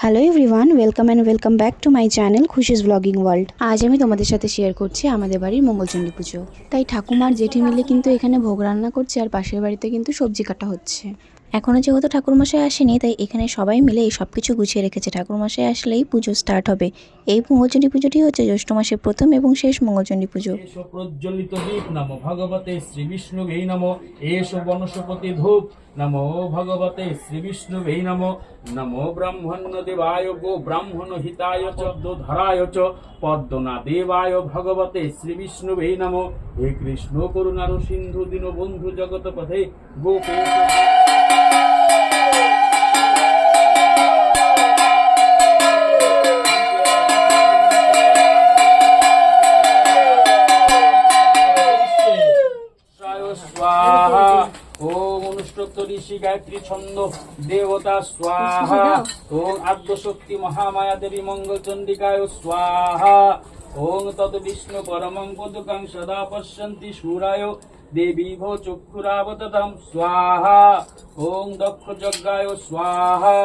Hello everyone, welcome back to my channel Khushi's blogging world. আজ আমি তোমাদের সাথে শেয়ার করছি আমাদের বাড়ির মঙ্গলচণ্ডী পুজো। তাই ঠাকুমার জেঠি মিলে কিন্তু এখানে ভোগ রান্না করছে, আর পাশের বাড়িতে কিন্তু সবজি কাটা হচ্ছে। এখনও যেহেতু ঠাকুরমশাই আসেনি, তাই এখানে সবাই মিলে এই সব কিছু গুছিয়ে রেখেছে। ঠাকুরমশাই আসলেই পুজো স্টার্ট হবে। এই মঙ্গলচণ্ডী পুজোটি হচ্ছে জ্যৈষ্ঠ মাসের প্রথম এবং শেষ মঙ্গলচণ্ডী পুজো। প্রজ্বলিত দীপ নমো ভগবতে শ্রী বিষ্ণুবে নমো। এষ বনস্পতি ধূপ নমো ভগবতে শ্রী বিষ্ণুবে নমো। নমো ব্রহ্মণ্য দেবায় গো ব্রাহ্মণ হিতায় চ ধরায় চ পদ্মনা দেবায় ভগবতে শ্রী বিষ্ণুবে নমো। হে কৃষ্ণ করুণার সিন্ধু দীনবন্ধু জগৎপথে গোপেশ स्वाहा। ओम अनुष्टोक्त ऋषि गायत्री छंद देवता स्वाहा। ओम आद्यशक्ति महामाया देवी मंगल चंडिकाय स्वाहा। ओम तत् विष्णु परमं पदकं सदा पश्यन्ति सूराय देवी भो चक्षुरावततं स्वाहा। ओम दक्ष यज्ञाय स्वाहा।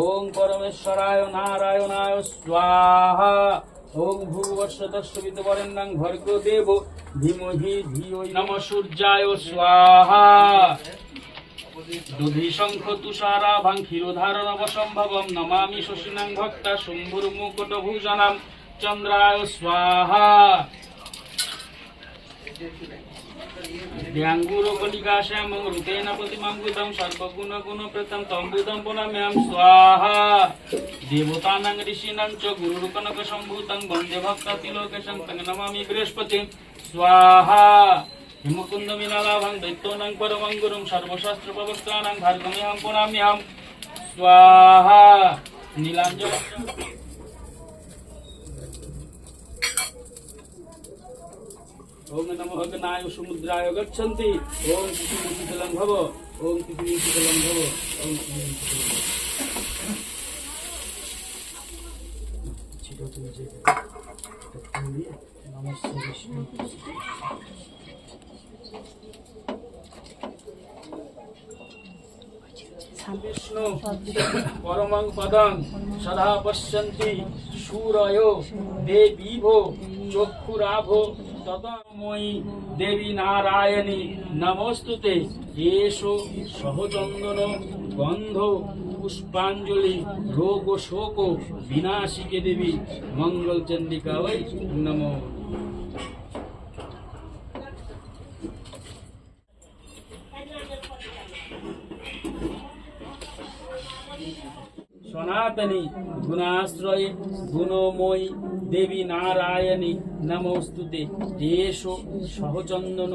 ओम परमेश्वराय नारायणाय स्वाहा। ओम भूर्भुवस्सुतस्सवितुर्वरेण्यं भर्गो देवो धीमहि धियो नमः सूर्याय स्वाहा। दधि शंख तुषाराभां क्षीरोधारणवसंभवं नमामि शशिनां भक्ता शुम्भुर्मुकुटभूषणं चन्द्राय स्वाहा। ध्याङ्गुरकलिकाश्यामं रूपेण प्रतिमाङ्गुतं सर्वगुणगुणप्रतं तं बुधं पुनम्यं स्वाहा। देवतानां ऋषीणां च गुरुर्कनकसम्भूतं वन्दे भक्तातिलोकेशं तं नमामि बृहस्पतिं स्वाहा। हिमकुन्दमिलालाभं दैत्यानां परमं गुरुं सर्वशास्त्रप्रवक्तानां भार्गवमेहं पुनम्यहं स्वाहा। नीलाञ्जनं ओम नमो अग्नाय समुद्राय गच्छन्ति। ओम पृथिवी शीतलं भव। ओम पृथिवी शीतलं भव। ओम पृथिवी विष्णु परमं पदं सदा पश्यन्ति सूरयो देवीभो चक्षुराभो तदमयी देवी नारायणी नमोस्तुते। एषो सहचन्दन गन्ध पुष्पाञ्जलि रोग शोक विनाशिके देवी मंगल चंडिका वै नमो। सनातनी गुणाश्रय गुणमयी देवी नारायणी नमोस्तुते। एषो सहचंदन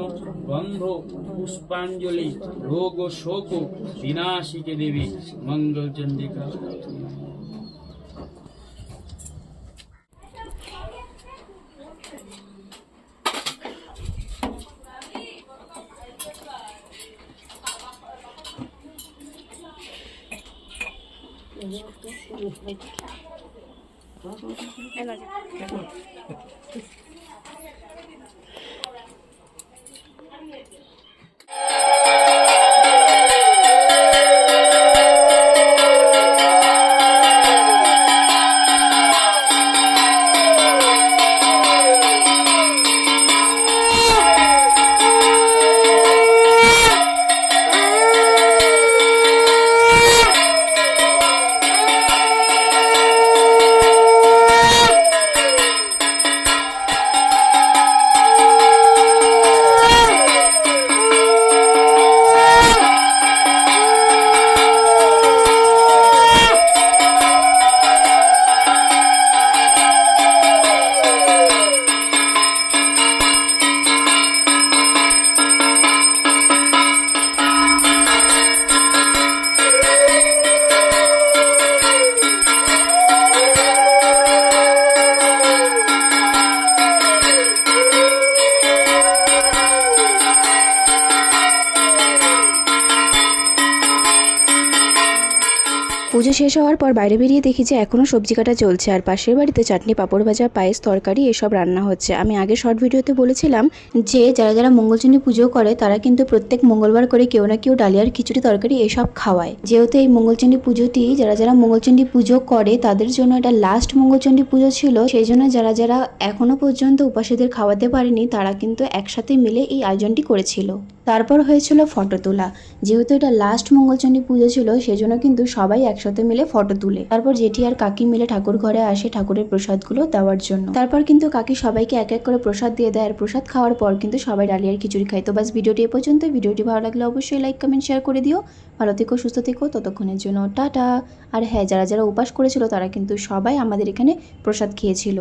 गंध पुष्पांजलि रोग शोक विनाशिके देवी मंगल चंडिका। পুজো শেষ হওয়ার পর বাইরে বেরিয়ে দেখি যে এখনো সবজি কাটা চলছে, আর পাশের বাড়িতে চাটনি, পাঁপড় ভাজা, পায়েস, তরকারি এসব রান্না হচ্ছে। আমি আগে শর্ট ভিডিওতে বলেছিলাম যে যারা যারা মঙ্গলচণ্ডী পুজো করে তারা কিন্তু প্রত্যেক মঙ্গলবার করে কেউ না কেউ ডালিয়ার খিচুড়ি, তরকারি এসব খাওয়ায়। যেহেতু এই মঙ্গলচণ্ডী পুজোটি যারা যারা মঙ্গলচণ্ডী পুজো করে তাদের জন্য এটা লাস্ট মঙ্গলচণ্ডী পুজো ছিল, সেই জন্য যারা যারা এখনো পর্যন্ত উপাসীদের খাওয়াতে পারেনি তারা কিন্তু একসাথে মিলে এই আয়োজনটি করেছিল। তারপর হয়েছিল ফটো তোলা। যেহেতু এটা লাস্ট মঙ্গলচণ্ডী পুজো ছিল সেজন্য কিন্তু সবাই একসাথে মিলে ফটো তুলে তারপর জেঠি আর কাকি মিলে ঠাকুর ঘরে আসে ঠাকুরের প্রসাদগুলো দেওয়ার জন্য। তারপর কিন্তু কাকি সবাইকে এক এক করে প্রসাদ দিয়ে দেয়, আর প্রসাদ খাওয়ার পর কিন্তু সবাই ডালিয়ার খিচুড়ি খায়। তো বাস ভিডিওটি এ পর্যন্ত। ভিডিওটি ভালো লাগলে অবশ্যই লাইক, কমেন্ট, শেয়ার করে দিও। ভালো থেকো, সুস্থ থেকো, ততক্ষণের জন্য টাটা। আর হ্যাঁ, যারা যারা উপাস করেছিল তারা কিন্তু সবাই আমাদের এখানে প্রসাদ খেয়েছিল।